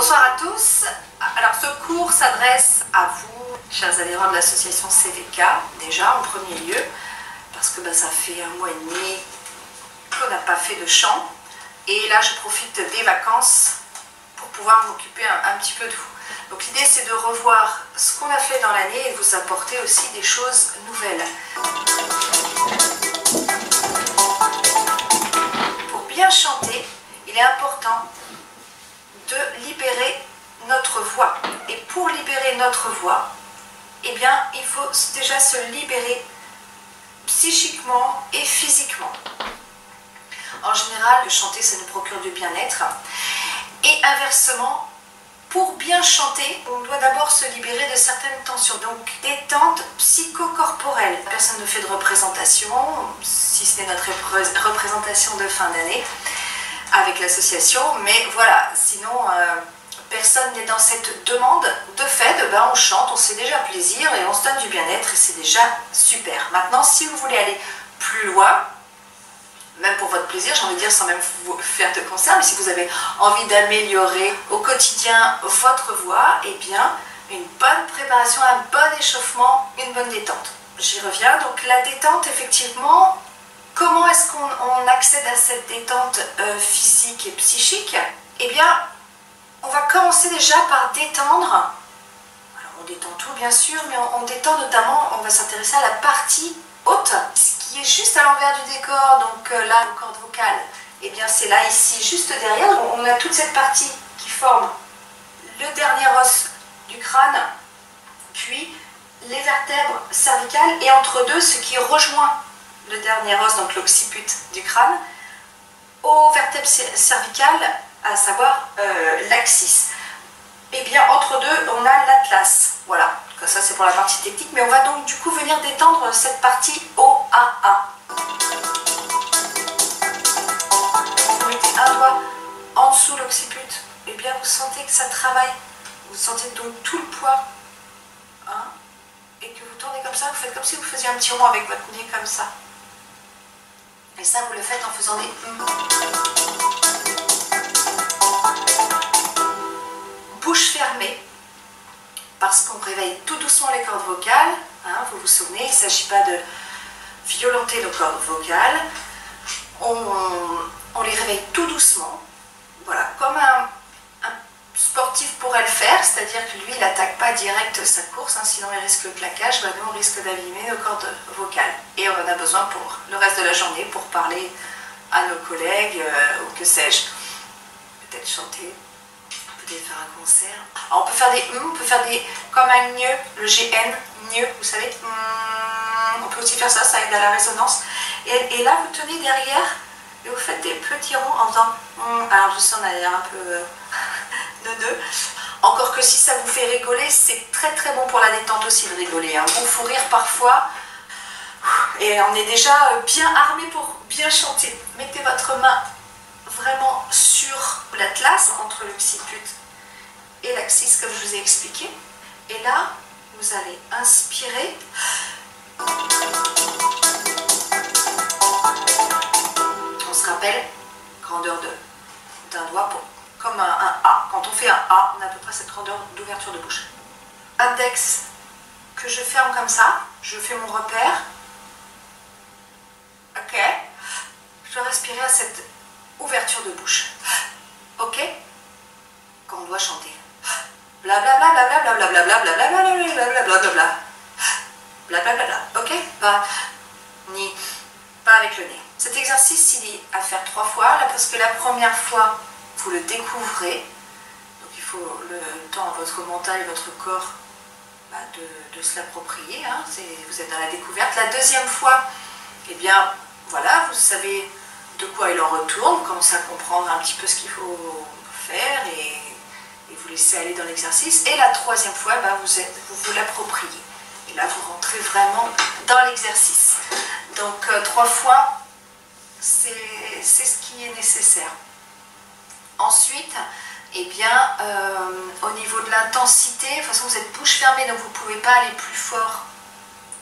Bonsoir à tous. Alors ce cours s'adresse à vous, chers adhérents de l'association CVK, déjà en premier lieu, parce que ça fait un mois et demi qu'on n'a pas fait de chant. Et là je profite des vacances pour pouvoir m'occuper un petit peu de vous. Donc l'idée c'est de revoir ce qu'on a fait dans l'année et de vous apporter aussi des choses nouvelles. Pour bien chanter, il est important de libérer notre voix. Et pour libérer notre voix, eh bien, il faut déjà se libérer psychiquement et physiquement. En général, de chanter, ça nous procure du bien-être. Et inversement, pour bien chanter, on doit d'abord se libérer de certaines tensions. Donc, détente psychocorporelle. Personne ne fait de représentation, si ce n'est notre représentation de fin d'année avec l'association, mais voilà, sinon personne n'est dans cette demande. De fait, on chante, on se fait déjà plaisir et on se donne du bien-être et c'est déjà super. Maintenant, si vous voulez aller plus loin, même pour votre plaisir, j'ai envie de dire sans même vous faire de concert, mais si vous avez envie d'améliorer au quotidien votre voix, eh bien, une bonne préparation, un bon échauffement, une bonne détente. J'y reviens, donc la détente, effectivement, comment est-ce qu'on accède à cette détente physique et psychique? Eh bien, on va commencer déjà par détendre. Alors, on détend tout, bien sûr, mais on détend notamment, on va s'intéresser à la partie haute, ce qui est juste à l'envers du décor, donc là, nos cordes vocales. Eh bien, c'est là, ici, juste derrière. On a toute cette partie qui forme le dernier os du crâne, puis les vertèbres cervicales, et entre deux, ce qui rejoint le dernier os, donc l'occiput du crâne, aux vertèbres cervicales, à savoir l'axis. Et bien entre deux, on a l'atlas. Voilà, ça c'est pour la partie technique, mais on va donc du coup venir détendre cette partie OAA. Vous mettez un doigt en dessous l'occiput, et bien vous sentez que ça travaille. Vous sentez donc tout le poids. Et que vous tournez comme ça, vous faites comme si vous faisiez un petit rond avec votre nez comme ça. Et ça, vous le faites en faisant des bouche fermée, parce qu'on réveille tout doucement les cordes vocales. Vous vous souvenez, il ne s'agit pas de violenter nos cordes vocales. On les réveille tout doucement, voilà, comme un sportif pourrait le faire, c'est-à-dire que lui, il n'attaque pas direct sa course, sinon il risque le plaquage, nous on risque d'abîmer nos cordes vocales. Et on en a besoin pour le reste de la journée, pour parler à nos collègues, ou que sais-je. Peut-être chanter, peut-être faire un concert. Alors, on peut faire des comme un gneu, le GN, gneu, vous savez. On peut aussi faire ça, ça aide à la résonance. Et là, vous tenez derrière, et vous faites des petits ronds en faisant alors je sais, on a l'air un peu neuneux. Encore que si ça vous fait rigoler, c'est très très bon pour la détente aussi de rigoler. Un bon fou rire parfois. Et on est déjà bien armé pour bien chanter. Mettez votre main vraiment sur l'atlas, entre l'occiput et l'axis, comme je vous ai expliqué. Et là, vous allez inspirer. On se rappelle, grandeur d'un doigt, comme un A. Quand on fait un A, on a à peu près cette grandeur d'ouverture de bouche. Index que je ferme comme ça, je fais mon repère. Ok. Je dois respirer à cette ouverture de bouche. Ok. Quand on doit chanter. Blablabla, blablabla, blablabla, blablabla, blablabla. Blablabla. Ok. Pas avec le nez. Cet exercice, il est à faire 3 fois, là, parce que la première fois, vous le découvrez. Donc il faut le temps à votre mental et votre corps de se l'approprier. Vous êtes dans la découverte. La deuxième fois, eh bien, voilà, vous savez de quoi il en retourne, vous commencez à comprendre un petit peu ce qu'il faut faire et vous laissez aller dans l'exercice. Et la troisième fois, vous l'appropriez. Et là, vous rentrez vraiment dans l'exercice. Donc 3 fois, c'est ce qui est nécessaire. Ensuite, eh bien, au niveau de l'intensité, de toute façon vous êtes bouche fermée, donc vous ne pouvez pas aller plus fort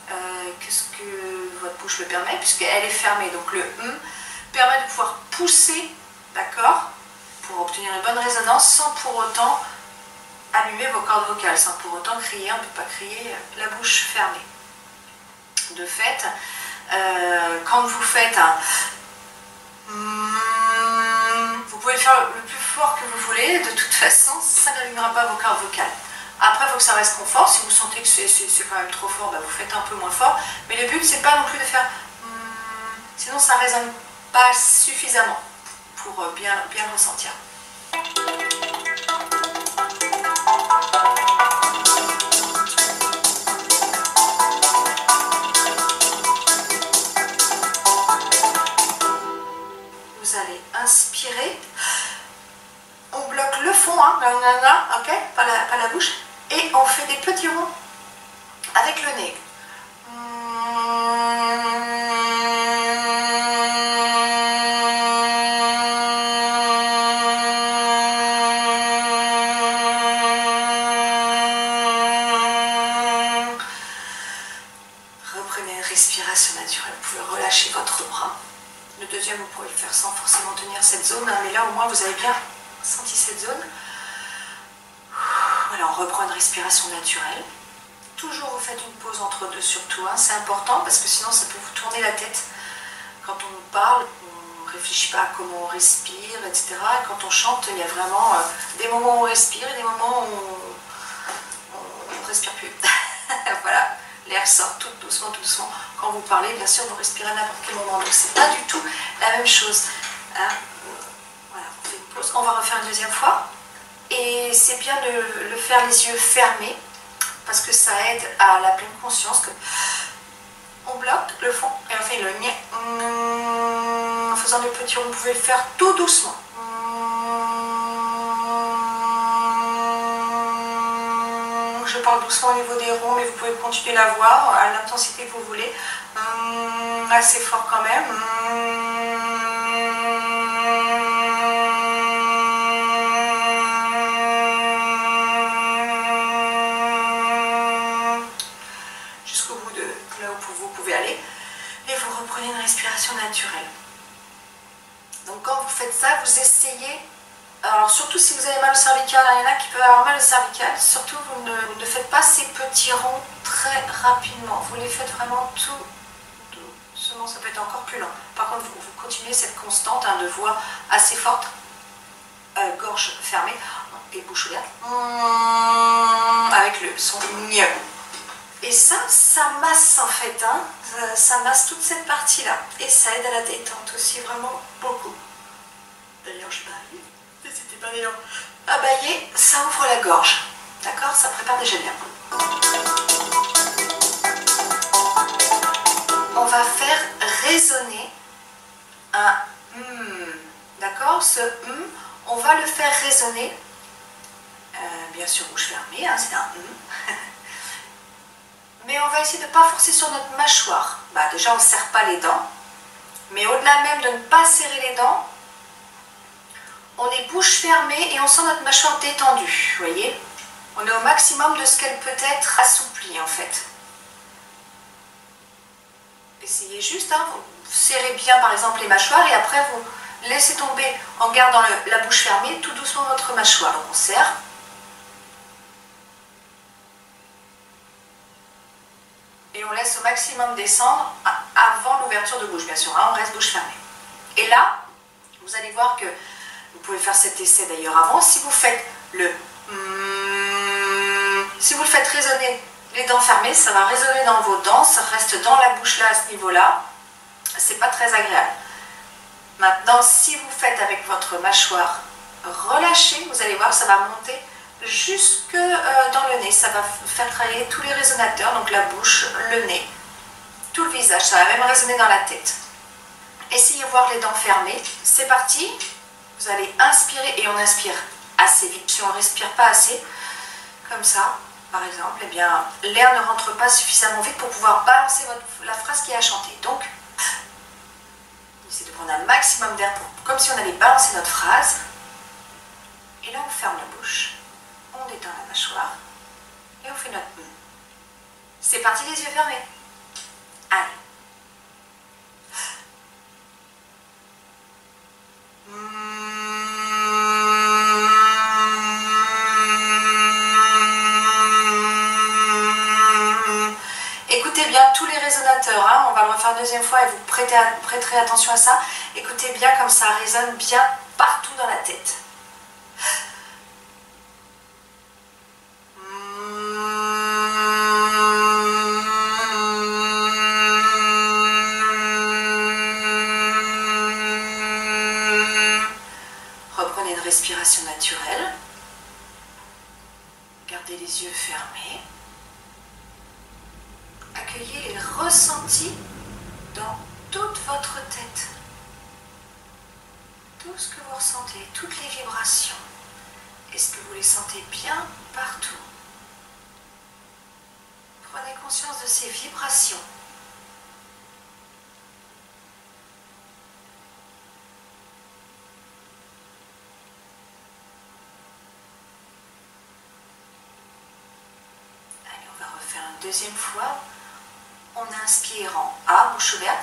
que ce que votre bouche le permet, puisqu'elle est fermée. Donc le permet de pouvoir pousser, d'accord, pour obtenir une bonne résonance sans pour autant allumer vos cordes vocales sans pour autant crier. On ne peut pas crier la bouche fermée. De fait, quand vous faites un... Vous pouvez le faire le plus fort que vous voulez, de toute façon, ça n'allumera pas vos cordes vocales. Après, il faut que ça reste confort. Si vous sentez que c'est quand même trop fort, bah, vous faites un peu moins fort. Mais le but, c'est pas non plus de faire... sinon, ça ne résonne pas suffisamment pour bien le ressentir. Vous allez inspirer. On bloque le fond, hein, ok, pas la bouche. Et on fait des petits ronds avec le nez. Reprenez une respiration naturelle. Vous pouvez relâcher votre bras. Le deuxième, vous pouvez le faire sans forcément tenir cette zone, hein, mais là au moins vous avez bien senti cette zone. Voilà, on reprend une respiration naturelle. Toujours vous faites une pause entre deux surtout, hein, c'est important parce que sinon ça peut vous tourner la tête. Quand on parle, on ne réfléchit pas à comment on respire, etc. Et quand on chante, il y a vraiment des moments où on respire et des moments où on ne respire plus. Voilà, l'air sort tout doucement, tout doucement. Quand vous parlez, bien sûr, vous respirez à n'importe quel moment. Donc c'est pas du tout la même chose. Hein. Voilà, on fait une pause. On va refaire une deuxième fois. Et c'est bien de le faire les yeux fermés parce que ça aide à la pleine conscience que on bloque le fond et on fait le nia en faisant des petits ronds. Vous pouvez le faire tout doucement. Je parle doucement au niveau des ronds, mais vous pouvez continuer la voix à l'intensité que vous voulez. Assez fort quand même. Jusqu'au bout de là où vous pouvez aller. Et vous reprenez une respiration naturelle. Donc quand vous faites ça, vous essayez... Alors surtout si vous avez mal au cervical, il y en a qui peuvent avoir mal au cervical, surtout vous ne faites pas ces petits ronds très rapidement. Vous les faites vraiment tout doucement, ça peut être encore plus lent. Par contre, vous continuez cette constante hein, de voix assez forte, gorge fermée et bouche ouverte, avec le son mieux. Et ça masse en fait, hein, ça masse toute cette partie-là. Et ça aide à la détente aussi, vraiment beaucoup. D'ailleurs, je baille. C'était pas énorme. À bailler, ça ouvre la gorge. D'accord? Ça prépare déjà bien. On va faire résonner un d'accord? Ce on va le faire résonner, bien sûr bouche fermée, hein, c'est un mais on va essayer de ne pas forcer sur notre mâchoire. Bah, déjà, on ne serre pas les dents, mais au-delà même de ne pas serrer les dents, on est bouche fermée et on sent notre mâchoire détendue, vous voyez? On est au maximum de ce qu'elle peut être assouplie, en fait. Essayez juste, hein, vous serrez bien, par exemple, les mâchoires et après, vous laissez tomber, en gardant la bouche fermée, tout doucement votre mâchoire. Donc, on serre. Et on laisse au maximum descendre avant l'ouverture de bouche, bien sûr, hein, on reste bouche fermée. Et là, vous allez voir que, vous pouvez faire cet essai d'ailleurs avant, si vous faites le si vous le faites résonner les dents fermées, ça va résonner dans vos dents, ça reste dans la bouche là à ce niveau-là, c'est pas très agréable. Maintenant, si vous faites avec votre mâchoire relâchée, vous allez voir, ça va monter jusque dans le nez, ça va faire travailler tous les résonateurs, donc la bouche, le nez, tout le visage, ça va même résonner dans la tête. Essayez de voir les dents fermées, c'est parti, vous allez inspirer et on inspire assez vite, si on ne respire pas assez, comme ça, par exemple, eh bien, l'air ne rentre pas suffisamment vite pour pouvoir balancer la phrase qui est à chanter. Donc, essayez de prendre un maximum d'air comme si on allait balancer notre phrase, et là on ferme la bouche. On détend la mâchoire et on fait notre C'est parti, les yeux fermés. Allez. résonateur, hein. On va le refaire une deuxième fois et vous prêterez attention à ça. Écoutez bien comme ça résonne bien partout dans la tête. Reprenez une respiration naturelle. Gardez les yeux fermés. Accueillez les ressentis dans toute votre tête. Tout ce que vous ressentez, toutes les vibrations. Est-ce que vous les sentez bien partout? Prenez conscience de ces vibrations. Allez, on va refaire une deuxième fois. On inspire en A, bouche ouverte.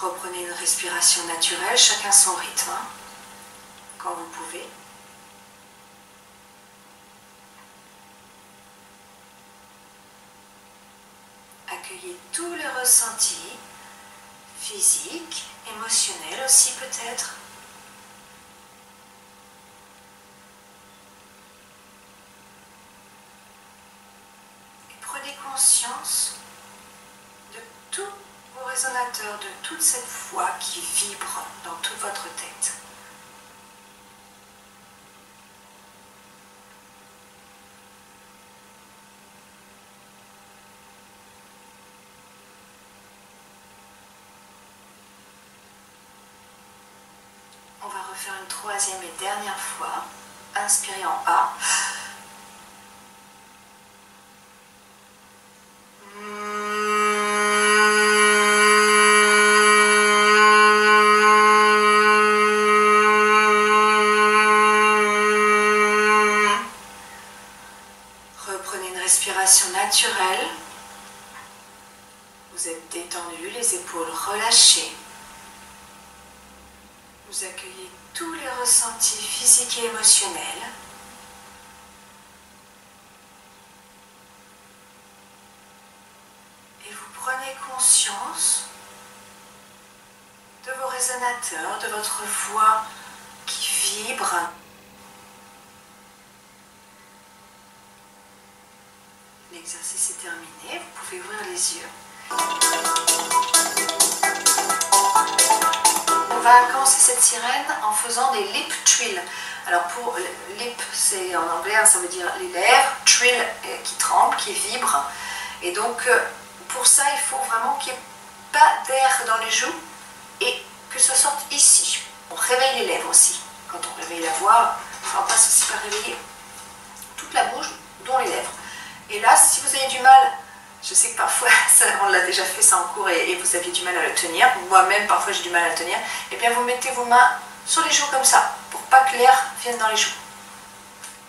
Reprenez une respiration naturelle, chacun son rythme, hein, quand vous pouvez. Accueillez tous les ressentis, physiques, émotionnels aussi peut-être. Et prenez conscience de tous vos résonateurs, de toute cette voix qui vibre dans toute votre tête. On va refaire une troisième et dernière fois. Inspirez en A. Reprenez une respiration naturelle. Vous êtes détendu, les épaules relâchées. Vous accueillez tous les ressentis physiques et émotionnels. Et vous prenez conscience de vos résonateurs, de votre voix qui vibre. L'exercice est terminé, vous pouvez ouvrir les yeux. On va commencer cette sirène en faisant des lip trills. Alors pour lip, c'est en anglais, hein, ça veut dire les lèvres, trill qui tremble, qui vibre. Et donc pour ça, il faut vraiment qu'il n'y ait pas d'air dans les joues et que ça sorte ici. On réveille les lèvres aussi. Quand on réveille la voix, on passe aussi par réveiller toute la bouche, dont les lèvres. Et là, si vous avez du mal, je sais que parfois, on l'a déjà fait ça en cours et vous aviez du mal à le tenir, moi-même parfois j'ai du mal à le tenir, et bien vous mettez vos mains sur les joues comme ça, pour pas que l'air vienne dans les joues.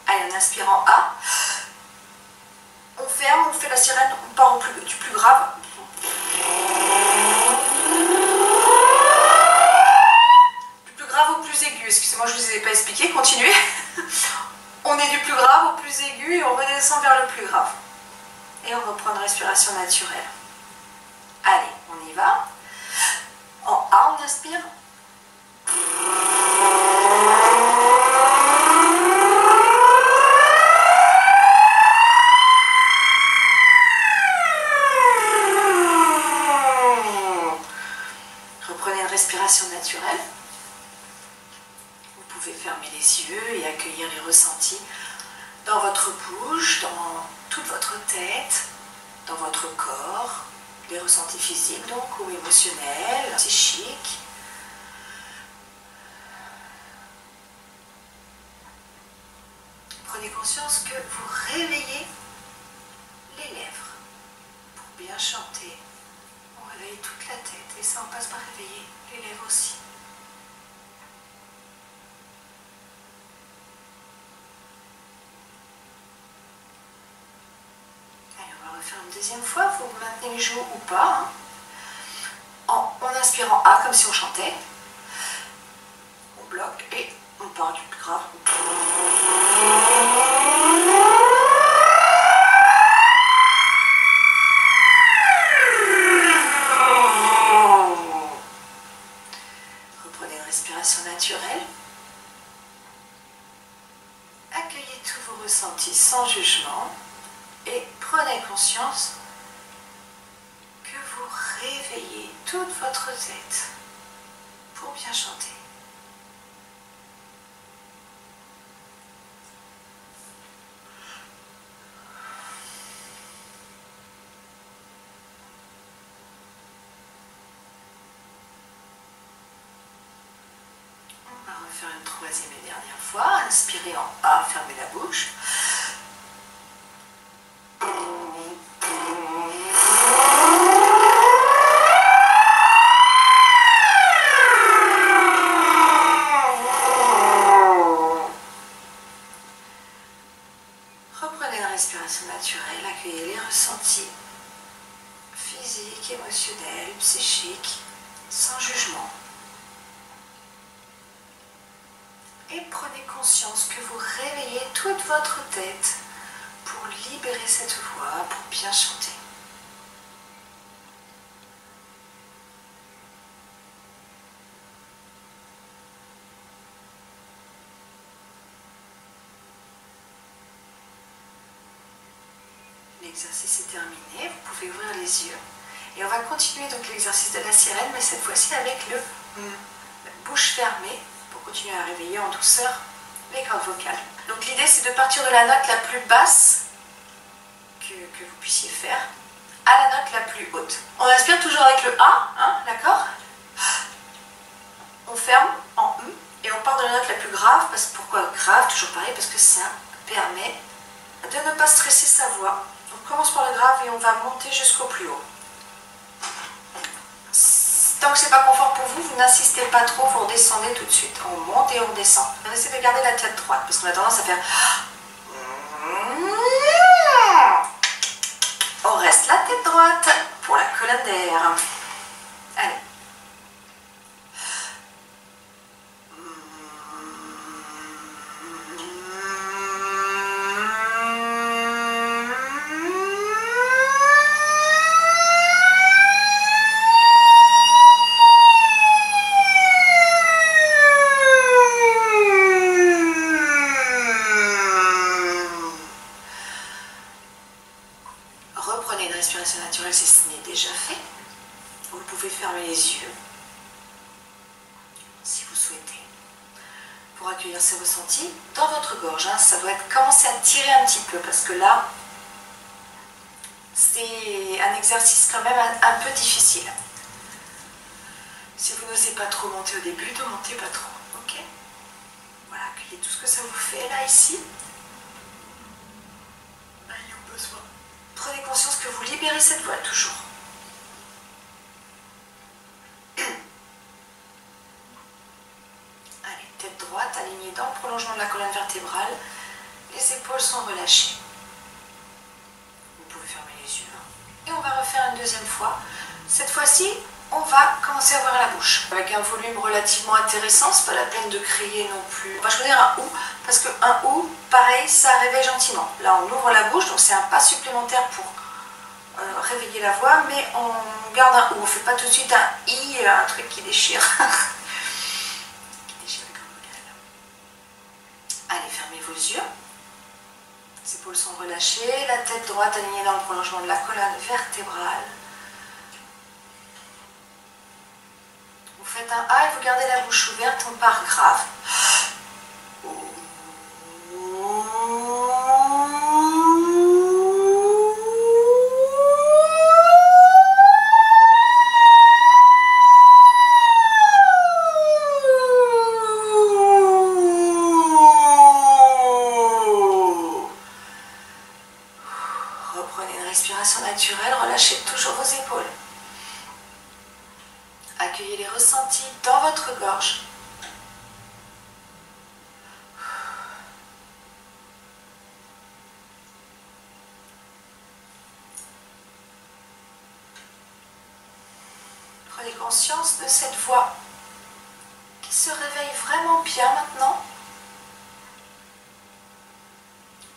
Allez, on inspire en A, on ferme, on fait la sirène, on part du plus grave. Du plus grave au plus aigu, excusez-moi je ne vous ai pas expliqué, continuez. On est du plus grave au plus aigu et on redescend vers le plus grave. Et on reprend une respiration naturelle. Allez, on y va. En A, on inspire. Reprenez une respiration naturelle. Vous pouvez fermer les yeux et accueillir les ressentis dans votre bouche, dans toute votre tête, dans votre corps, les ressentis physiques donc ou émotionnels, psychiques. Prenez conscience que vous réveillez les lèvres. Pour bien chanter, on réveille toute la tête et ça on passe par réveiller les lèvres aussi. Allez, on va refaire une Deuxième fois, vous maintenez les joues ou pas, hein. En inspirant A comme si on chantait. On bloque et on part du plus grave. Reprenez une respiration naturelle. Accueillez tous vos ressentis sans jugement et prenez conscience que vous réveillez toute votre tête pour bien chanter. On va refaire une troisième et dernière fois. Inspirez en A, fermez la bouche. Reprenez la respiration naturelle, accueillez les ressentis physiques, émotionnels, psychiques, sans jugement. Et prenez conscience que vous réveillez toute votre tête pour libérer cette voix, pour bien chanter. L'exercice est terminé, vous pouvez ouvrir les yeux. Et on va continuer donc l'exercice de la sirène, mais cette fois-ci avec la bouche fermée, pour continuer à réveiller en douceur les cordes vocales. Donc l'idée c'est de partir de la note la plus basse que vous puissiez faire à la note la plus haute. On inspire toujours avec le A, hein, d'accord? On ferme en E et on part de la note la plus grave. Pourquoi grave? Toujours pareil, parce que ça permet de ne pas stresser sa voix. On commence par le grave et on va monter jusqu'au plus haut. Tant que c'est pas confort pour vous, vous n'insistez pas trop, vous redescendez tout de suite. On monte et on descend. On essaie de garder la tête droite parce qu'on a tendance à faire... On reste la tête droite pour la colonne d'air. Allez. Reprenez une respiration naturelle si ce n'est déjà fait. Vous pouvez fermer les yeux si vous souhaitez pour accueillir ces ressentis dans votre gorge. Hein. Ça doit commencer à tirer un petit peu parce que là, c'est un exercice quand même un peu difficile. Si vous n'osez pas trop monter au début, ne montez pas trop. Ok? Voilà, accueillez tout ce que ça vous fait là, ici. Ayons besoin. Prenez conscience que vous libérez cette voix toujours. Allez, tête droite, alignée dans le prolongement de la colonne vertébrale. Les épaules sont relâchées. Vous pouvez fermer les yeux. Et on va refaire une deuxième fois. Cette fois-ci, on va commencer à ouvrir la bouche. Avec un volume relativement intéressant, c'est pas la peine de crier non plus. On va choisir un OU, parce qu'un OU, pareil, ça réveille gentiment. Là, on ouvre la bouche, donc c'est un pas supplémentaire pour réveiller la voix, mais on garde un OU. On ne fait pas tout de suite un I, un truc qui déchire. Qui déchire le corps vocal. Allez, fermez vos yeux. Les épaules sont relâchées, la tête droite alignée dans le prolongement de la colonne vertébrale. Vous faites un A et vous gardez la bouche ouverte, on part grave. Reprenez une respiration naturelle, relâchez toujours vos épaules. Accueillez les ressentis dans votre gorge. prenez conscience de cette voix qui se réveille vraiment bien maintenant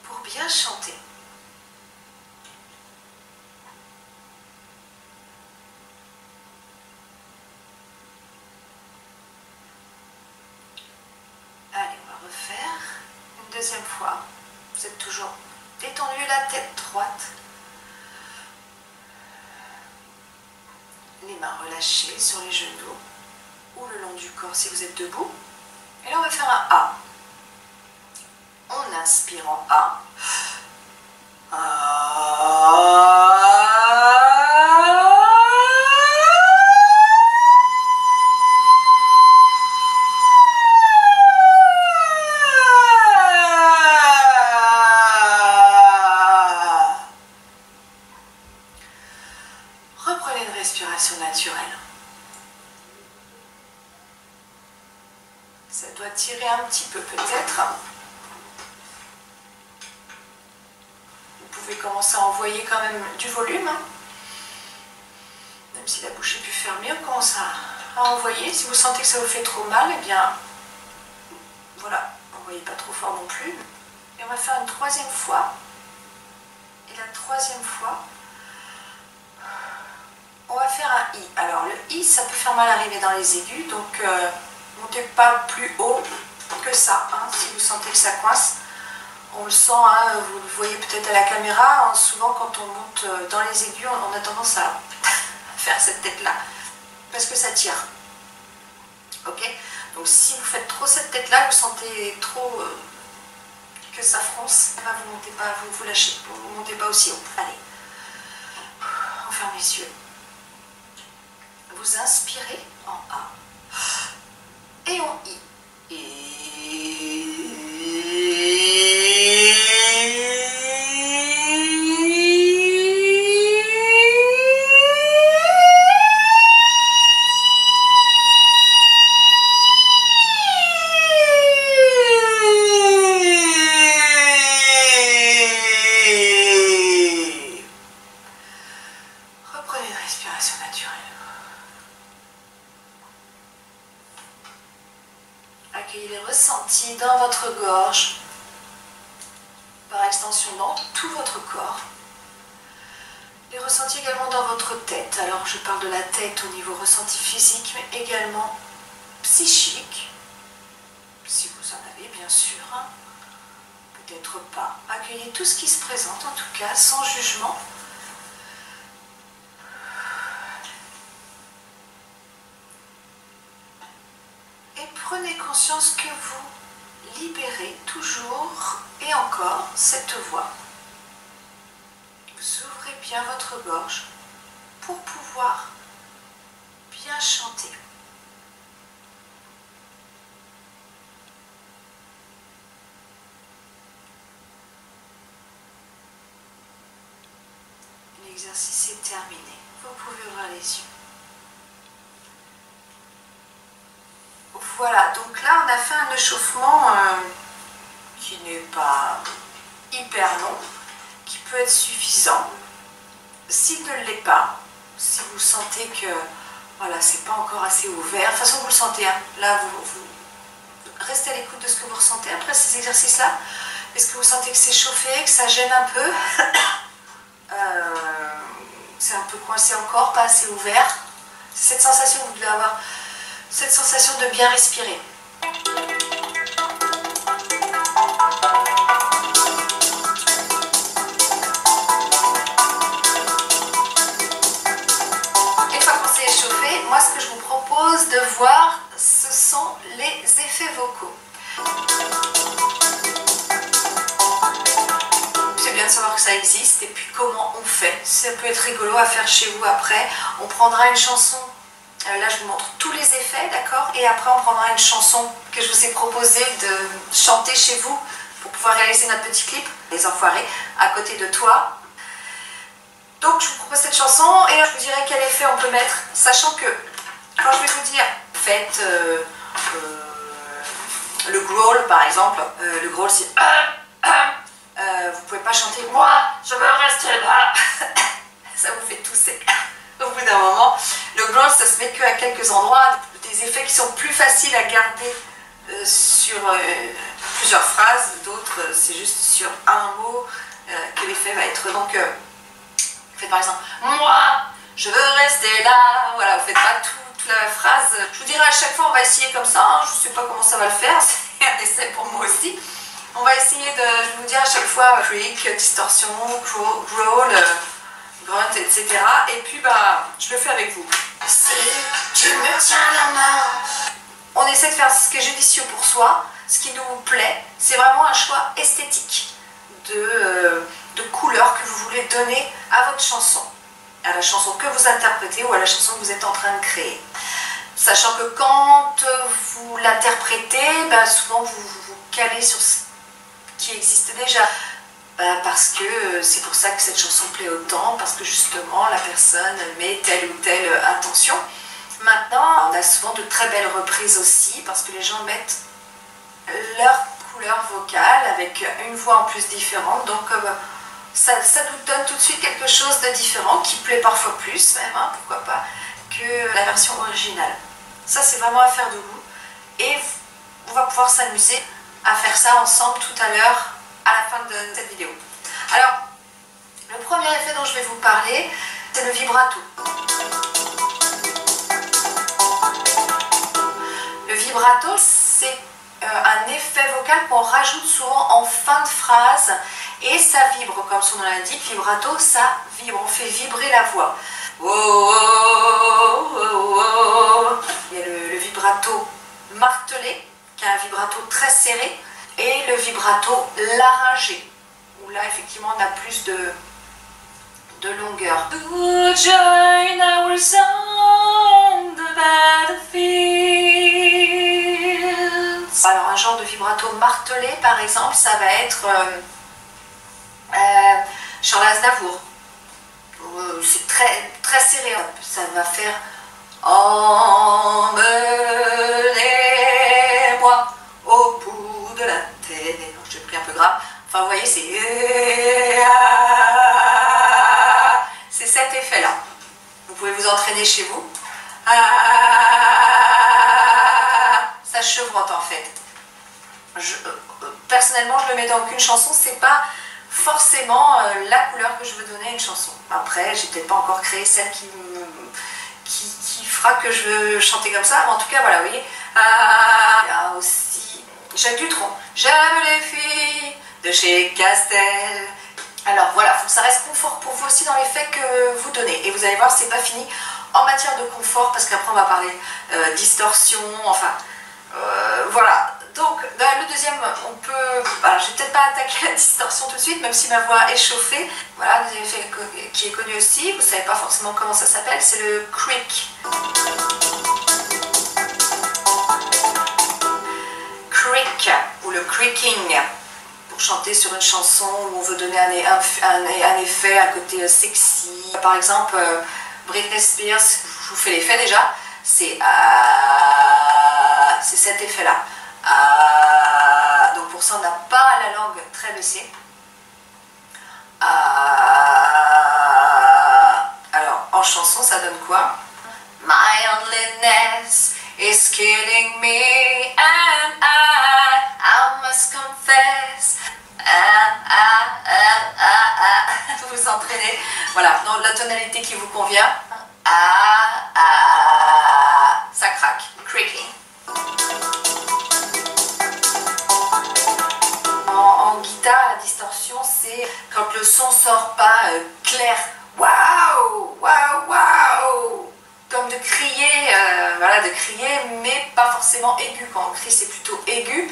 pour bien chanter. Allez, on va refaire une deuxième fois. Vous êtes toujours détendu, la tête droite. Les mains relâchées sur les genoux ou le long du corps si vous êtes debout. Et là, on va faire un A. On inspire en A. Reprenez une respiration naturelle. Ça doit tirer un petit peu peut-être. Vous pouvez commencer à envoyer quand même du volume. Même si la bouche est plus fermée, on commence à envoyer. Si vous sentez que ça vous fait trop mal, eh bien, voilà, n'envoyez pas trop fort non plus. Et on va faire une troisième fois. Et la troisième fois, on va faire un I. Alors le I, ça peut faire mal arriver dans les aigus, donc montez pas plus haut que ça, hein, si vous sentez que ça coince. On le sent, hein, vous le voyez peut-être à la caméra, hein, souvent quand on monte dans les aigus, on a tendance à faire cette tête-là, parce que ça tire. Ok? Donc si vous faites trop cette tête-là, vous sentez trop que ça fronce, eh ben, vous montez pas, vous lâchez, vous montez pas aussi haut. Allez, on ferme les yeux. Vous inspirez en A et en I. Reprenez une respiration naturelle. Accueillez les ressentis dans votre gorge, par extension dans tout votre corps. Les ressentis également dans votre tête. Alors je parle de la tête au niveau ressenti physique, mais également psychique, si vous en avez bien sûr. Peut-être pas. Accueillez tout ce qui se présente, en tout cas, sans jugement. Prenez conscience que vous libérez toujours et encore cette voix. Vous ouvrez bien votre gorge pour pouvoir bien chanter. L'exercice est terminé. Vous pouvez ouvrir les yeux. Voilà, donc là on a fait un échauffement qui n'est pas hyper long, qui peut être suffisant. S'il ne l'est pas, si vous sentez que voilà, c'est pas encore assez ouvert, de toute façon vous le sentez, hein, là vous restez à l'écoute de ce que vous ressentez après ces exercices-là. Est-ce que vous sentez que c'est chauffé, que ça gêne un peu, c'est un peu coincé encore, pas assez ouvert? C'est cette sensation que vous devez avoir. Cette sensation de bien respirer. Une fois qu'on s'est échauffé, moi ce que je vous propose de voir, ce sont les effets vocaux. C'est bien de savoir que ça existe et puis comment on fait. Ça peut être rigolo à faire chez vous après. On prendra une chanson. Là, je vous montre tous les effets, d'accord? Et après, on prendra une chanson que je vous ai proposé de chanter chez vous pour pouvoir réaliser notre petit clip, Les Enfoirés, à côté de toi. Donc, je vous propose cette chanson et je vous dirai quel effet on peut mettre, sachant que, quand je vais vous dire, faites le growl, par exemple, le growl, c'est vous pouvez pas chanter « Moi, je veux rester là ». Ça vous fait tousser. au bout d'un moment. Le growl, ça se met qu'à quelques endroits, des effets qui sont plus faciles à garder sur plusieurs phrases, d'autres c'est juste sur un mot que l'effet va être. Donc, faites par exemple moi, je veux rester là. Voilà, vous faites pas toute la phrase. Je vous dirai à chaque fois, on va essayer comme ça. Hein. Je sais pas comment ça va le faire. C'est un essai pour moi aussi. On va essayer de, je vais vous dire à chaque fois, creak, distorsion, growl, grunt, etc. Et puis, bah, je le fais avec vous. Si tu me tiens la main. On essaie de faire ce qui est judicieux pour soi, ce qui nous plaît. C'est vraiment un choix esthétique de couleur que vous voulez donner à votre chanson, à la chanson que vous interprétez ou à la chanson que vous êtes en train de créer. Sachant que quand vous l'interprétez, ben souvent vous vous calez sur ce qui existe déjà. Parce que c'est pour ça que cette chanson plaît autant, parce que justement la personne met telle ou telle intention. Maintenant, on a souvent de très belles reprises aussi, parce que les gens mettent leur couleur vocale avec une voix en plus différente. Donc ça nous donne tout de suite quelque chose de différent, qui plaît parfois plus même, hein, pourquoi pas, que la version originale. Ça, c'est vraiment affaire de goût. Et on va pouvoir s'amuser à faire ça ensemble tout à l'heure, à la fin de cette vidéo. Alors, le premier effet dont je vais vous parler, c'est le vibrato. Le vibrato, c'est un effet vocal qu'on rajoute souvent en fin de phrase et ça vibre, comme son nom l'indique. Vibrato, ça vibre, on fait vibrer la voix. Oh, oh, oh, oh. Il y a le vibrato martelé, qui est un vibrato très serré, et le vibrato laryngé, où là effectivement on a plus de longueur. To join our song, the battlefields. Alors un genre de vibrato martelé par exemple, ça va être Charles Aznavour. C'est très serré, ça va faire emmenez-moi au bout de la terre. J'ai pris un peu grave. Enfin, vous voyez, c'est cet effet-là. Vous pouvez vous entraîner chez vous. Ça chevrotte en fait. Personnellement, je le mets dans aucune chanson. C'est pas forcément la couleur que je veux donner à une chanson. Après, j'ai peut-être pas encore créé celle qui fera que je veux chanter comme ça, mais en tout cas, voilà, vous voyez. Il y a aussi Jacques Dutronc. J'aime les filles de chez Castel. Alors voilà, il faut que ça reste confort pour vous aussi dans l'effet que vous donnez. Et vous allez voir, c'est pas fini en matière de confort, parce qu'après on va parler distorsion, enfin, voilà. Donc, le deuxième, on peut... Alors, je vais peut-être pas attaquer la distorsion tout de suite, même si ma voix est chauffée. Voilà, un deuxième effet qui est connu aussi, vous savez pas forcément comment ça s'appelle, c'est le creak. Creak, ou le creaking, pour chanter sur une chanson où on veut donner un effet, un côté sexy. Par exemple, Britney Spears, je vous fais l'effet déjà, c'est cet effet-là. Donc pour ça on n'a pas la langue très baissée. Alors en chanson ça donne quoi? My loneliness is killing me and I must confess. Vous vous entraînez, voilà, dans la tonalité qui vous convient. Ça craque, creaking. En guitare, la distorsion, c'est quand le son sort pas clair. Waouh, waouh, waouh. Comme de crier, voilà, de crier, mais pas forcément aigu. Quand on crie, c'est plutôt aigu.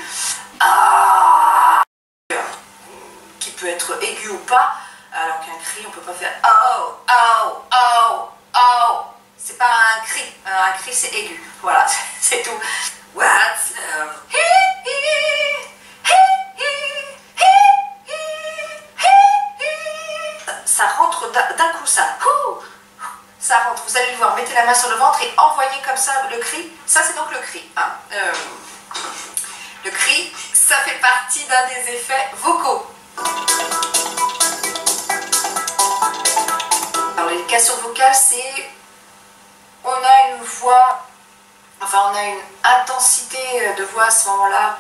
Qui peut être aigu ou pas. Alors qu'un cri, on peut pas faire oh, oh, oh, oh. C'est pas un cri. Un cri, c'est aigu. Voilà, c'est tout. What's love? Ça rentre d'un coup, ça rentre, vous allez le voir, mettez la main sur le ventre et envoyez comme ça le cri. Ça c'est donc le cri, hein. Le cri, ça fait partie d'un des effets vocaux. Alors l'éducation vocale, c'est voix, enfin on a une intensité de voix à ce moment-là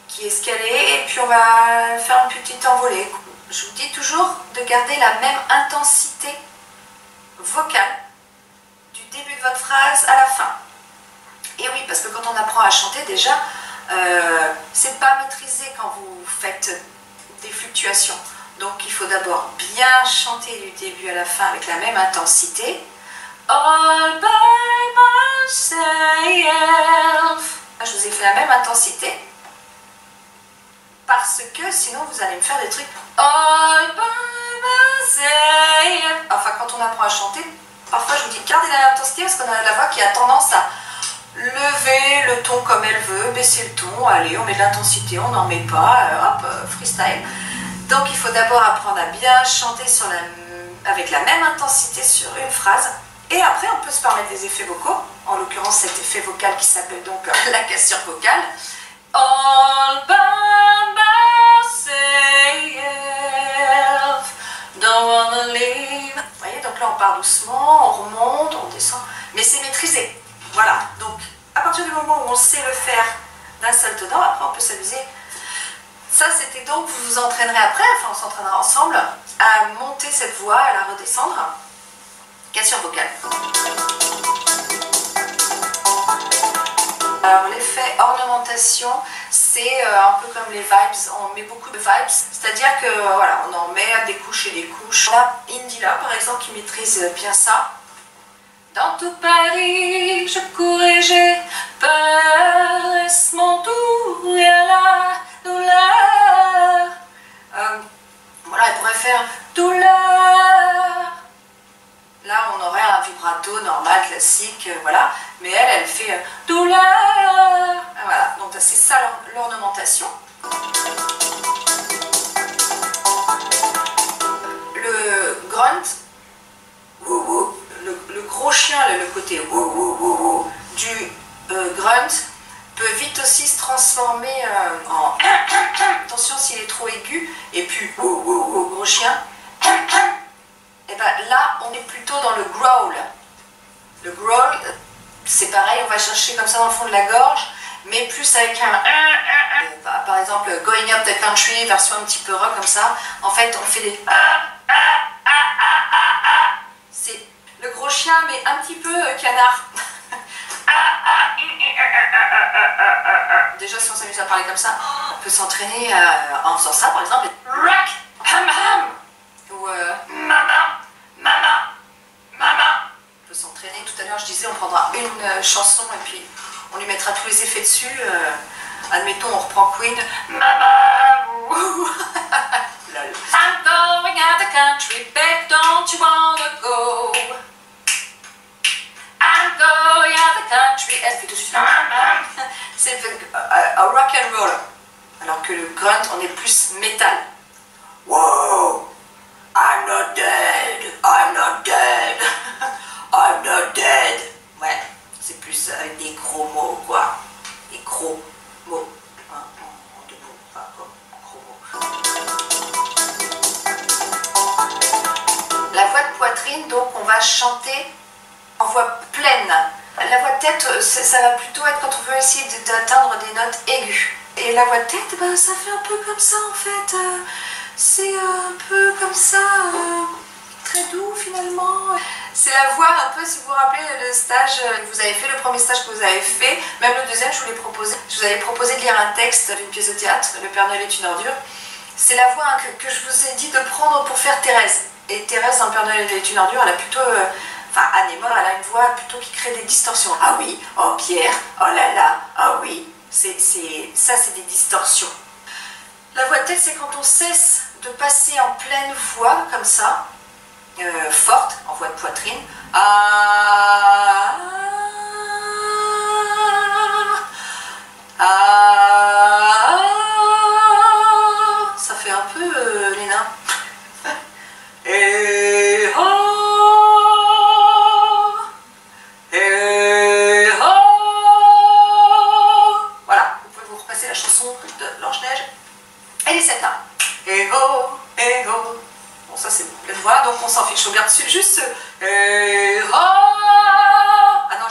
qui est escalée, et puis on va faire une petite envolée. Je vous dis toujours de garder la même intensité vocale du début de votre phrase à la fin. Et oui, parce que quand on apprend à chanter déjà, c'est pas maîtrisé quand vous faites des fluctuations. Donc il faut d'abord bien chanter du début à la fin avec la même intensité. All by myself. Je vous ai fait la même intensité parce que sinon vous allez me faire des trucs all by myself. Enfin, quand on apprend à chanter, parfois je vous dis gardez la même intensité parce qu'on a la voix qui a tendance à lever le ton comme elle veut, baisser le ton, allez on met de l'intensité, on n'en met pas, hop, freestyle. Donc il faut d'abord apprendre à bien chanter avec la même intensité sur une phrase, et après on peut se permettre des effets vocaux, en l'occurrence cet effet vocal qui s'appelle donc la cassure vocale. All by myself, don't wanna leave. Vous voyez, donc là on part doucement, on remonte, on descend, mais c'est maîtrisé. Voilà, donc à partir du moment où on sait le faire d'un seul tenant, après on peut s'amuser. Ça c'était donc, vous vous entraînerez après, enfin on s'entraînera ensemble, à monter cette voix, à la redescendre. Cassure vocale. Alors l'effet ornementation, c'est un peu comme les vibes, on met beaucoup de vibes, c'est-à-dire que voilà, on en met des couches et des couches. Là, Indila par exemple qui maîtrise bien ça. Dans tout Paris, je courais, j'ai peur, laisse mon doux et la douleur. Voilà, elle pourrait faire douleur. Là, on aurait un vibrato normal, classique, voilà. Mais elle fait douleur. Voilà, donc c'est ça l'ornementation. Le grunt, le gros chien, le côté du grunt peut vite aussi se transformer en attention s'il est trop aigu, et puis gros chien. Et ben là on est plutôt dans le growl. Le growl, c'est pareil, on va chercher comme ça dans le fond de la gorge, mais plus avec un par exemple Going Up the Country, version un petit peu rock comme ça. En fait on fait des c'est le gros chien mais un petit peu canard. Déjà si on s'amuse à parler comme ça, on peut s'entraîner en faisant ça par exemple. Rock, ham ham, ou mama, mama, mama. On peut s'entraîner. Tout à l'heure je disais on prendra une chanson et puis on lui mettra tous les effets dessus. Admettons on reprend Queen. Mama, lol. I'm going out the country, babe, don't you wanna go? I'm going out the country. Elle fait tout de suite. C'est rock and roll. Alors que le grunt, on est plus métal. Wow, I'm not dead, I'm not dead, I'm not dead. Ouais, c'est plus avec des gros mots, quoi. Des gros mots. Des mots, pas comme gros mots. La voix de poitrine, donc, on va chanter en voix pleine. La voix de tête, ça va plutôt être quand on veut essayer d'atteindre des notes aiguës. Et la voix de tête, ben, ça fait un peu comme ça en fait. C'est un peu comme ça, très doux finalement. C'est la voix un peu, si vous vous rappelez le stage que vous avez fait, le premier stage que vous avez fait, même le deuxième, je vous avais proposé de lire un texte d'une pièce de théâtre, Le Père Noël est une ordure. C'est la voix que je vous ai dit de prendre pour faire Thérèse. Et Thérèse dans Le Père Noël est une ordure, elle a plutôt... Enfin, Anne est morte, elle a une voix plutôt qui crée des distorsions. Ah oui, oh Pierre, oh là là, ah oui. Ça, c'est des distorsions. La voix de tête, c'est quand on cesse de passer en pleine voix, comme ça, forte, en voix de poitrine. Ça fait un peu les nains. Et voilà, vous pouvez vous repasser la chanson de Blanche-Neige. Elle est celle-là. Et oh, et oh. Bon, ça c'est pleine voix, donc on s'en fiche. On regarde juste. Et oh. Ah non,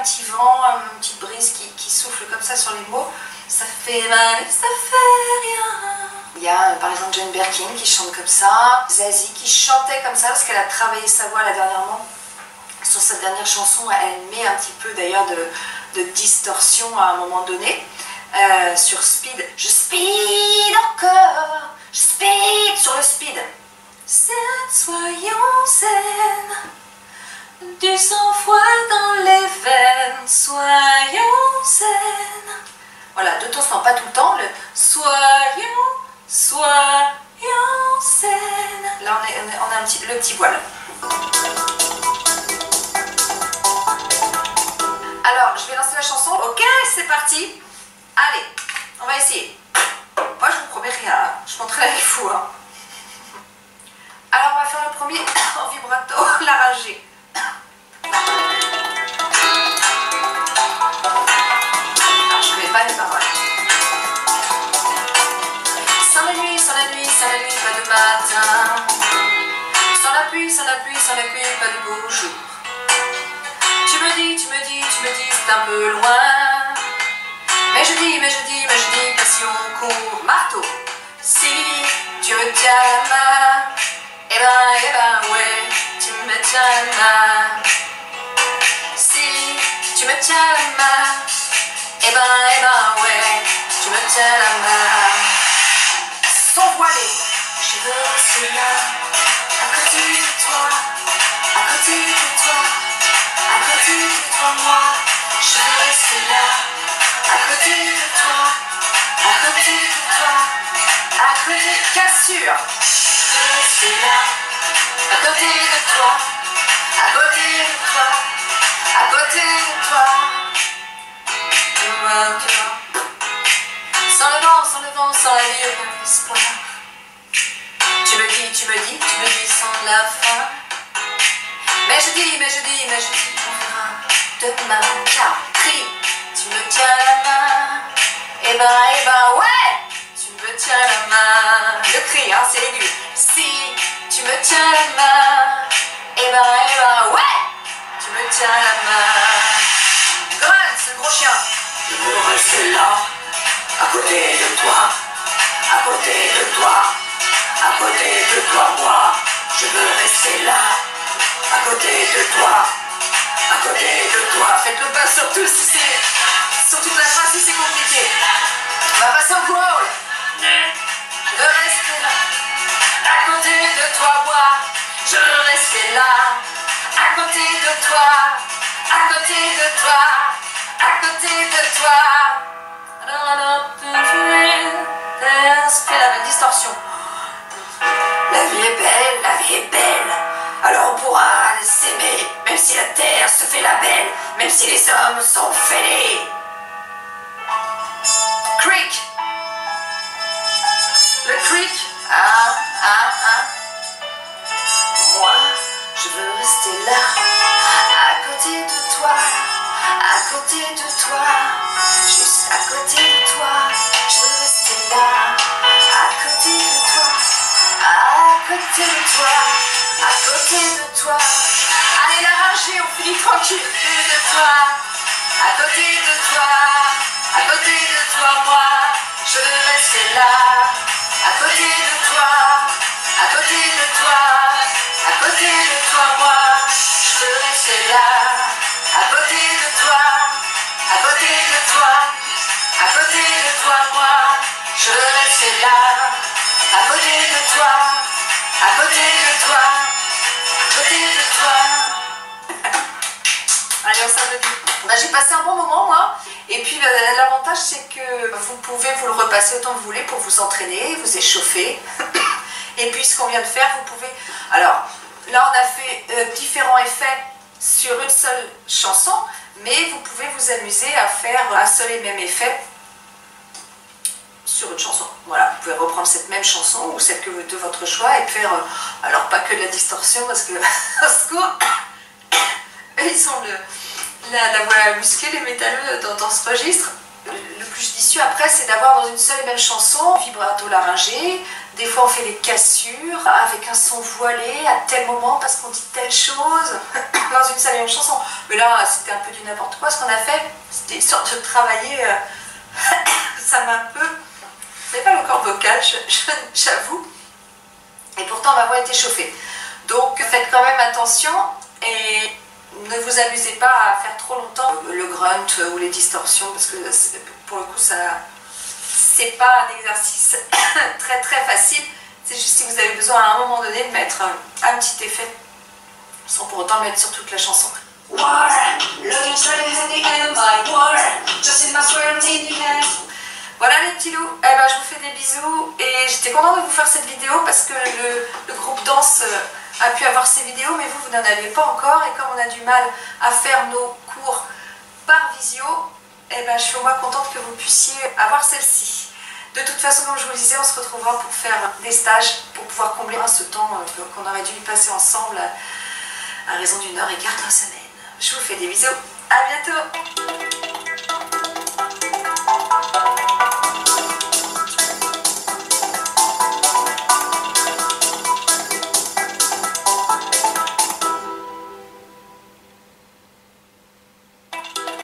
petit vent, une petite brise qui souffle comme ça sur les mots. Ça fait mal et ça fait rien. Il y a par exemple Jane Birkin qui chante comme ça, Zazie qui chantait comme ça parce qu'elle a travaillé sa voix là dernièrement. Sur cette dernière chanson, elle met un petit peu d'ailleurs de distorsion à un moment donné. Sur Speed, je speed encore, je speed sur le speed. Soyons zen, du sang-froid dans les veines, soyons zen. Voilà, de temps en temps, pas tout le temps, le soyons zen. Là, on a le petit voile. Alors, je vais lancer la chanson. Ok, c'est parti. Allez, on va essayer. Moi, je vous promets rien. Hein. Je montrerai avec vous. Hein. Alors, on va faire le premier en vibrato, laryngé. Alors, je ne mets pas les paroles. Sans la nuit, pas de matin. Sans la pluie, pas de beau jour. Tu me dis, c'est un peu loin. Mais je dis, passion court. Marteau, si tu me tiens la main, eh ben, ouais, tu me tiens la main. Si tu me tiens la main, eh ben, ouais, tu me tiens la main. Sans voiler, je veux rester là, à côté de toi, à côté de toi, à côté de toi, moi, je veux rester là, à côté de toi, à côté de toi, à côté de cassure. Je veux rester là, à côté de toi, à côté de toi, à côté de toi. Sans le vent, sans la vie, aucun espoir. Tu me dis sans la fin. Mais je dis, on verra demain. Car crie, tu me tiens la main. Eh ben, ouais, tu me tiens la main. Le cri, hein, c'est aigu. Si tu me tiens la main, eh ben, ouais, tu me tiens la main. Grun, c'est le gros chien. Je veux rester là, à côté de toi, à côté de toi, à côté de toi, moi. Je veux rester là, à côté de toi, à côté de toi. Faites-le pas surtout si c'est sur toute la phrase si c'est compliqué. On va passer au crawl. Je veux rester là, à côté de toi, moi. Je veux rester là, à côté de toi, à côté de toi, à côté de toi. Fait la même distorsion. La vie est belle, la vie est belle. Alors on pourra s'aimer, même si la terre se fait la belle, même si les hommes sont fêlés. Creek. Le creek. Moi, je veux rester là, à côté de toi, à côté de toi, juste à côté de toi. Je veux rester là, à côté de toi, à côté de toi, à côté de toi. Allez, laryngé, on finit tranquille. À côté de toi, à côté de toi, à côté de toi, moi. Je veux rester là, à côté de toi, à côté de toi, à côté de toi, moi. Je veux rester là, à côté de toi, à côté de toi, à côté de toi, moi. Je veux rester là, à côté de toi, à côté de toi, à côté de toi. Allez, on s'applaudit. J'ai passé un bon moment, moi. Et puis l'avantage, c'est que vous pouvez vous le repasser autant que vous voulez pour vous entraîner, vous échauffer. Et puis ce qu'on vient de faire, vous pouvez... Alors, là, on a fait différents effets sur une seule chanson, mais vous pouvez vous amuser à faire un seul et même effet sur une chanson. Voilà, vous pouvez reprendre cette même chanson ou celle de votre choix et faire, alors pas que de la distorsion parce que, au secours, ils ont la voix musclée, les métalleux dans ce registre. Le plus judicieux après, c'est d'avoir dans une seule et même chanson, vibrato laryngé, Des fois on fait des cassures avec un son voilé à tel moment parce qu'on dit telle chose dans une seule et même chanson. Mais là c'était un peu du n'importe quoi ce qu'on a fait. C'était une sorte de travailler, ça m'a un peu... C'est pas le corps vocal, j'avoue. Et pourtant ma voix était chauffée. Donc faites quand même attention et ne vous amusez pas à faire trop longtemps le grunt ou les distorsions parce que pour le coup ça c'est pas un exercice très facile. C'est juste si vous avez besoin à un moment donné de mettre un petit effet sans pour autant le mettre sur toute la chanson. Voilà les petits loups, eh ben, je vous fais des bisous et j'étais contente de vous faire cette vidéo parce que le groupe danse a pu avoir ces vidéos mais vous n'en avez pas encore et comme on a du mal à faire nos cours par visio, eh ben, je suis au moins contente que vous puissiez avoir celle-ci. De toute façon, comme je vous le disais, on se retrouvera pour faire des stages pour pouvoir combler ce temps qu'on aurait dû y passer ensemble à raison d'1h15 par semaine. Je vous fais des bisous, à bientôt.